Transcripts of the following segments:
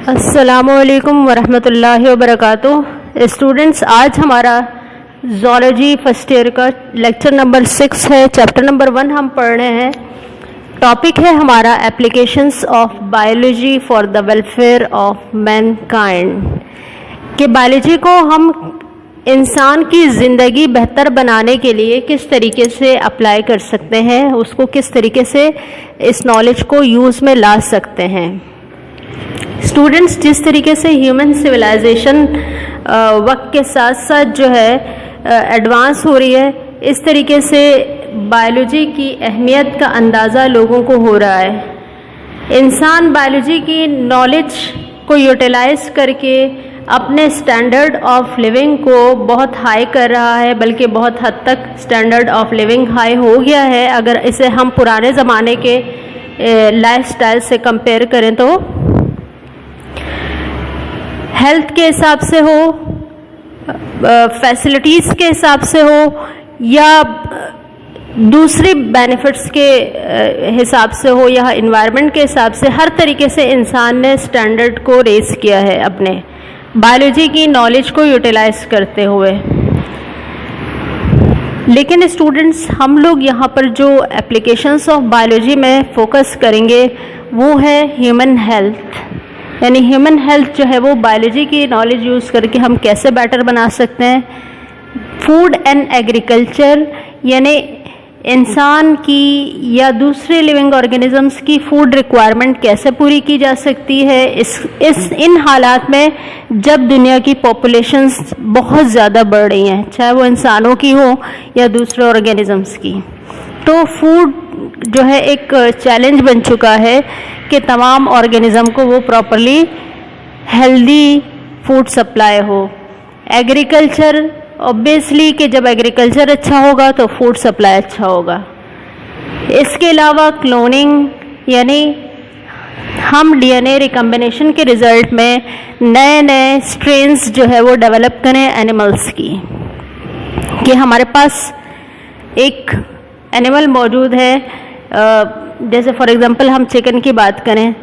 अस्सलामुअलैकुम वरहमतुल्लाहि वबरकातुह। स्टूडेंट्स, आज हमारा ज़ूलॉजी फर्स्ट ईयर का लेक्चर नंबर 6 है। चैप्टर नंबर 1 हम पढ़ रहे हैं। टॉपिक है हमारा applications of biology for the welfare of Mankind, कि बायोलॉजी को हम इंसान की ज़िंदगी बेहतर बनाने के लिए किस तरीके से अप्लाई कर सकते हैं, उसको किस तरीके से इस नॉलेज को यूज़ में ला सकते हैं। स्टूडेंट्स, जिस तरीके से ह्यूमन सिविलाइजेशन वक्त के साथ साथ जो है एडवांस हो रही है, इस तरीके से बायोलॉजी की अहमियत का अंदाज़ा लोगों को हो रहा है। इंसान बायोलॉजी की नॉलेज को यूटिलाइज करके अपने स्टैंडर्ड ऑफ लिविंग को बहुत हाई कर रहा है, बल्कि बहुत हद तक स्टैंडर्ड ऑफ लिविंग हाई हो गया है। अगर इसे हम पुराने ज़माने के लाइफस्टाइल से कंपेयर करें तो हेल्थ के हिसाब से हो, फैसिलिटीज़ के हिसाब से हो, या दूसरी बेनिफिट्स के हिसाब से हो, या इन्वायरमेंट के हिसाब से, हर तरीके से इंसान ने स्टैंडर्ड को रेस किया है अपने बायोलॉजी की नॉलेज को यूटिलाइज करते हुए। लेकिन स्टूडेंट्स, हम लोग यहाँ पर जो एप्लीकेशंस ऑफ बायोलॉजी में फोकस करेंगे वो है ह्यूमन हेल्थ। यानी ह्यूमन हेल्थ जो है वो बायोलॉजी की नॉलेज यूज़ करके हम कैसे बेटर बना सकते हैं। फूड एंड एग्रीकल्चर, यानी इंसान की या दूसरे लिविंग ऑर्गेनिजम्स की फूड रिक्वायरमेंट कैसे पूरी की जा सकती है इन हालात में जब दुनिया की पॉपुलेशंस बहुत ज़्यादा बढ़ रही हैं, चाहे वो इंसानों की हो या दूसरे ऑर्गेनिजम्स की। तो फूड जो है एक चैलेंज बन चुका है कि तमाम ऑर्गेनिज़म को वो प्रॉपरली हेल्दी फूड सप्लाई हो। एग्रीकल्चर, ऑब्वियसली कि जब एग्रीकल्चर अच्छा होगा तो फूड सप्लाई अच्छा होगा। इसके अलावा क्लोनिंग, यानी हम डीएनए रिकम्बिनेशन के रिज़ल्ट में नए नए स्ट्रेन्स जो है वो डेवलप करें एनिमल्स की, कि हमारे पास एक एनिमल मौजूद है, जैसे फॉर एग्जांपल हम चिकन की बात करें।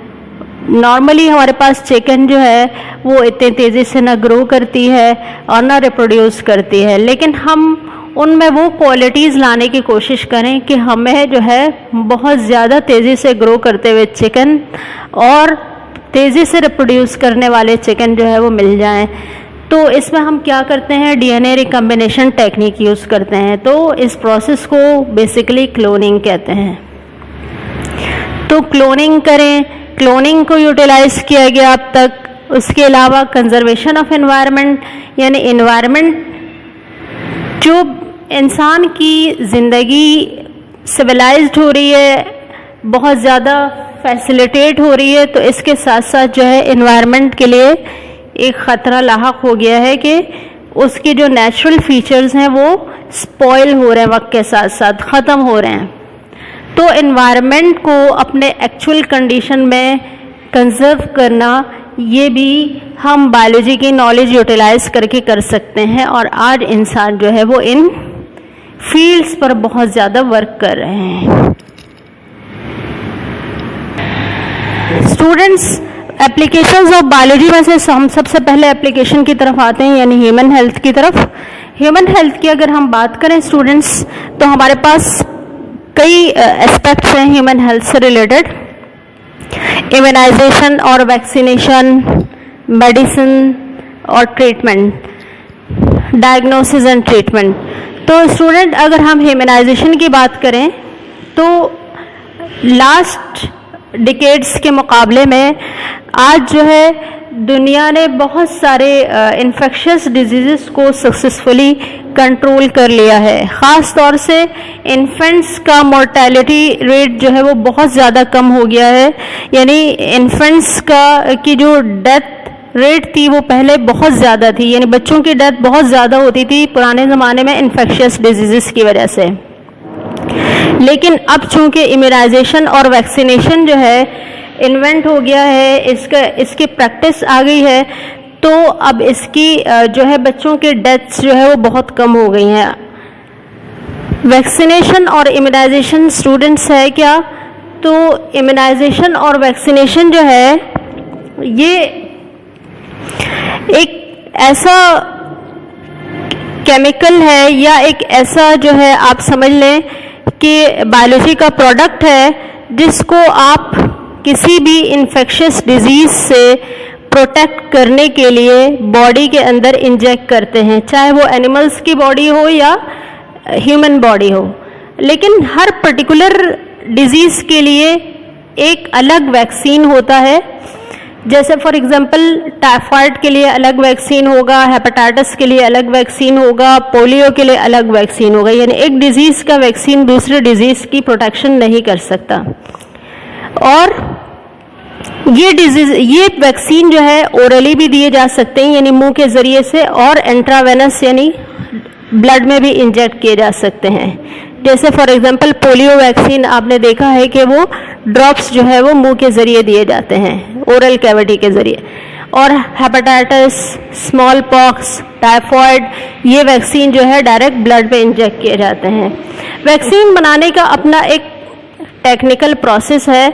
नॉर्मली हमारे पास चिकन जो है वो इतने तेज़ी से ना ग्रो करती है और ना रिप्रोड्यूस करती है, लेकिन हम उनमें वो क्वालिटीज़ लाने की कोशिश करें कि हमें जो है बहुत ज़्यादा तेज़ी से ग्रो करते हुए चिकन और तेज़ी से रिप्रोड्यूस करने वाले चिकन जो है वो मिल जाएं। तो इसमें हम क्या करते हैं, डीएनए रिकम्बिनेशन टेक्निक यूज़ करते हैं। तो इस प्रोसेस को बेसिकली क्लोनिंग कहते हैं। तो क्लोनिंग करें, क्लोनिंग को यूटिलाइज किया गया अब तक। उसके अलावा कंजर्वेशन ऑफ एनवायरनमेंट, यानी एनवायरनमेंट जो इंसान की ज़िंदगी सिविलाइज्ड हो रही है, बहुत ज़्यादा फैसिलिटेट हो रही है, तो इसके साथ साथ जो है एनवायरनमेंट के लिए एक ख़तरा लाहक हो गया है कि उसके जो नेचुरल फीचर्स हैं वो स्पॉइल हो रहे हैं, वक्त के साथ साथ ख़त्म हो रहे हैं। तो एनवायरनमेंट को अपने एक्चुअल कंडीशन में कंजर्व करना, ये भी हम बायोलॉजी की नॉलेज यूटिलाइज करके कर सकते हैं। और आज इंसान जो है वो इन फील्ड्स पर बहुत ज़्यादा वर्क कर रहे हैं। स्टूडेंट्स, एप्लीकेशंस ऑफ बायोलॉजी में से हम सबसे पहले एप्लीकेशन की तरफ आते हैं, यानी ह्यूमन हेल्थ की तरफ। ह्यूमन हेल्थ की अगर हम बात करें स्टूडेंट्स, तो हमारे पास कई एस्पेक्ट्स हैं ह्यूमन हेल्थ से रिलेटेड। इम्यूनाइजेशन और वैक्सीनेशन, मेडिसिन और ट्रीटमेंट, डायग्नोसिस एंड ट्रीटमेंट। तो स्टूडेंट, अगर हम इम्यूनाइजेशन की बात करें तो लास्ट डिकेड्स के मुकाबले में आज जो है दुनिया ने बहुत सारे इन्फेक्शियस डिजीज़ को सक्सेसफुली कंट्रोल कर लिया है। ख़ास तौर से इन्फेंट्स का मोर्टेलिटी रेट जो है वो बहुत ज़्यादा कम हो गया है। यानी इन्फेंट्स की जो डेथ रेट थी वो पहले बहुत ज़्यादा थी, यानी बच्चों की डेथ बहुत ज़्यादा होती थी पुराने ज़माने में इन्फेक्शियस डिजीज़ की वजह से। लेकिन अब चूँकि इम्यूनाइजेशन और वैक्सीनेशन जो है इन्वेंट हो गया है, इसकी प्रैक्टिस आ गई है, तो अब इसकी जो है बच्चों की डेथ्स जो है वो बहुत कम हो गई हैं। वैक्सीनेशन और इम्यूनाइजेशन स्टूडेंट्स है क्या, तो इम्यूनाइजेशन और वैक्सीनेशन जो है ये एक ऐसा केमिकल है या एक ऐसा जो है आप समझ लें कि बायोलॉजी का प्रोडक्ट है जिसको आप किसी भी इन्फेक्शियस डिजीज से प्रोटेक्ट करने के लिए बॉडी के अंदर इंजेक्ट करते हैं, चाहे वो एनिमल्स की बॉडी हो या ह्यूमन बॉडी हो। लेकिन हर पर्टिकुलर डिजीज के लिए एक अलग वैक्सीन होता है। जैसे फॉर एग्जांपल टाइफाइड के लिए अलग वैक्सीन होगा, हेपेटाइटिस के लिए अलग वैक्सीन होगा, पोलियो के लिए अलग वैक्सीन होगा। यानी एक डिजीज का वैक्सीन दूसरे डिजीज की प्रोटेक्शन नहीं कर सकता। और ये वैक्सीन जो है ओरली भी दिए जा सकते हैं, यानी मुंह के जरिए से, और इंट्रावेनस यानी ब्लड में भी इंजेक्ट किए जा सकते हैं। जैसे फॉर एग्जांपल पोलियो वैक्सीन आपने देखा है कि वो ड्रॉप्स जो है वो मुंह के जरिए दिए जाते हैं, ओरल कैविटी के जरिए। और हेपेटाइटिस, स्मॉल पॉक्स, टाइफॉइड, ये वैक्सीन जो है डायरेक्ट ब्लड पे इंजेक्ट किए जाते हैं। वैक्सीन बनाने का अपना एक टेक्निकल प्रोसेस है।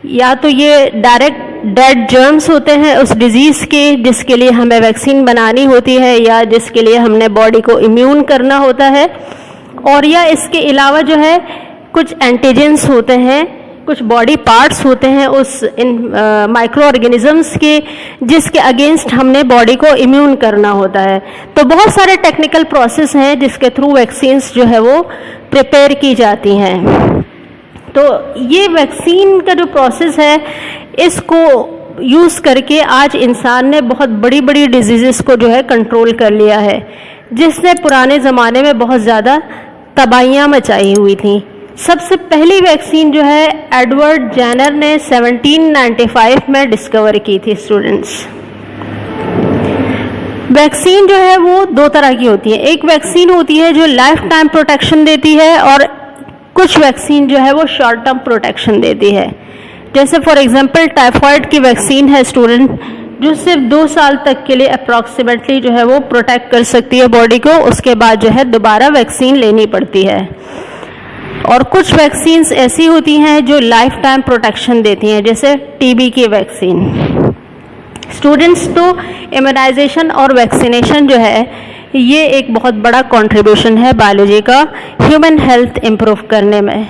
या तो ये डायरेक्ट डेड जर्म्स होते हैं उस डिजीज़ के जिसके लिए हमें वैक्सीन बनानी होती है, या जिसके लिए हमने बॉडी को इम्यून करना होता है, और या इसके अलावा जो है कुछ एंटीजेंस होते हैं, कुछ बॉडी पार्ट्स होते हैं उस माइक्रो ऑर्गेनिजम्स के जिसके अगेंस्ट हमने बॉडी को इम्यून करना होता है। तो बहुत सारे टेक्निकल प्रोसेस हैं जिसके थ्रू वैक्सीन्स जो है वो प्रिपेयर की जाती हैं। तो ये वैक्सीन का जो प्रोसेस है, इसको यूज़ करके आज इंसान ने बहुत बड़ी बड़ी डिजीज़ेस को जो है कंट्रोल कर लिया है, जिसने पुराने ज़माने में बहुत ज़्यादा तबाहियाँ मचाई हुई थी। सबसे पहली वैक्सीन जो है एडवर्ड जेनर ने 1795 में डिस्कवर की थी। स्टूडेंट्स, वैक्सीन जो है वो दो तरह की होती है। एक वैक्सीन होती है जो लाइफ टाइम प्रोटेक्शन देती है, और कुछ वैक्सीन जो है वो शॉर्ट टर्म प्रोटेक्शन देती है। जैसे फॉर एग्जांपल टाइफॉइड की वैक्सीन है स्टूडेंट, जो सिर्फ 2 साल तक के लिए अप्रॉक्सीमेटली जो है वो प्रोटेक्ट कर सकती है बॉडी को, उसके बाद जो है दोबारा वैक्सीन लेनी पड़ती है। और कुछ वैक्सीन्स ऐसी होती हैं जो लाइफ टाइम प्रोटेक्शन देती हैं, जैसे टीबी की वैक्सीन। स्टूडेंट्स, तो इम्यूनाइजेशन और वैक्सीनेशन जो है ये एक बहुत बड़ा कंट्रीब्यूशन है बायोलॉजी का ह्यूमन हेल्थ इम्प्रूव करने में।